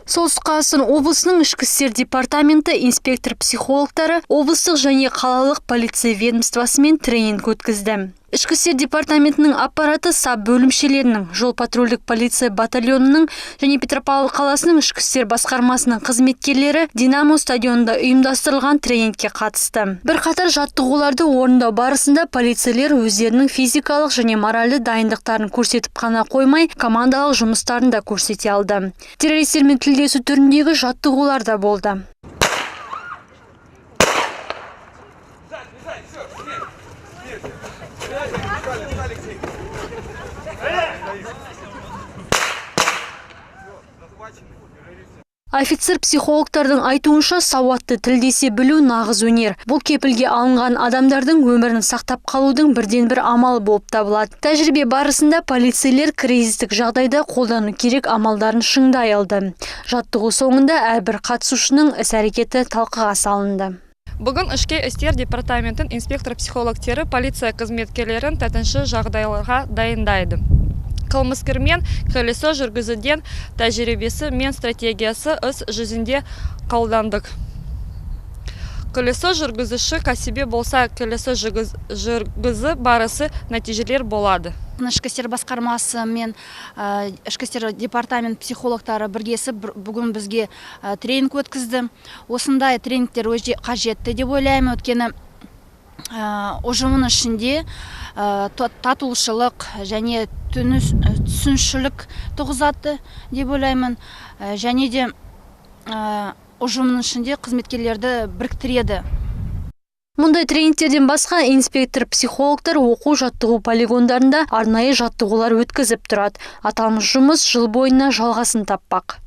Солтүстік Қазақстан облысының ішкі істер департаменті инспектор-психологтары облыстық және қалалық полиция ведомствосымен тренинг өткізді. Ішкі істер департаментінің аппараты САП бөлімшелерінің, жол патрульдік полиция батальонының және Петропавл қаласының ішкі істер басқармасының қызметкерлері Динамо стадионында ұйымдастырылған тренингке қатысты. Бірқатар жаттығуларды орындау барысында полицейлер өздерінің физикалық және моральды дайындықтарын көрсетіп қана қоймай, командалық жұмыстарын да көрсете алды. Террористермен тілдесу түріндегі жаттығулар да болды. Офицер-психологтардың айтуынша сауатты тілдесе білу нағыз өнер. Бұл кепілге алынған адамдардың өмірін сақтап қалудың бірден бір амалы болып табылады. Тәжірибе барысында полицейлер кризистік жағдайда қолдану керек амалдарын шыңдай алды. Жаттығу соңында әрбір қатысушының іс-әрекеті талқыға салынды. Бүгін ішкі істер департаментінің инспектор-психологтері полиция қызметкерлерін төтенше жағдайларға дайындайды. Қылмыскермен колесо жүргізуден тәжірибесі мен стратегиясы іс жүзінде қолдандық. Колесо жүргізуші кәсіби болса, колесо жүргізі барысы нәтижелер болады. Ішкі істер басқармасы мен ішкі істер департамент психологтары біргесіп бүгін бізге тренинг өткізді. Осындай тренингтер өте қажетті деп ойлаймын. Өткені ұжымның ішінде татулшылық және түсінушілік туғызады деп ойлаймын. Және де ұжымның ішінде қызметкерлерді біріктіреді. Мұндай тренингтерден басқа инспектор-психологтар оқу-жаттығу полигондарында арнайы жаттығулар өткізіп тұрады. Аталмыш жұмыс жыл бойына жалғасын таппақ.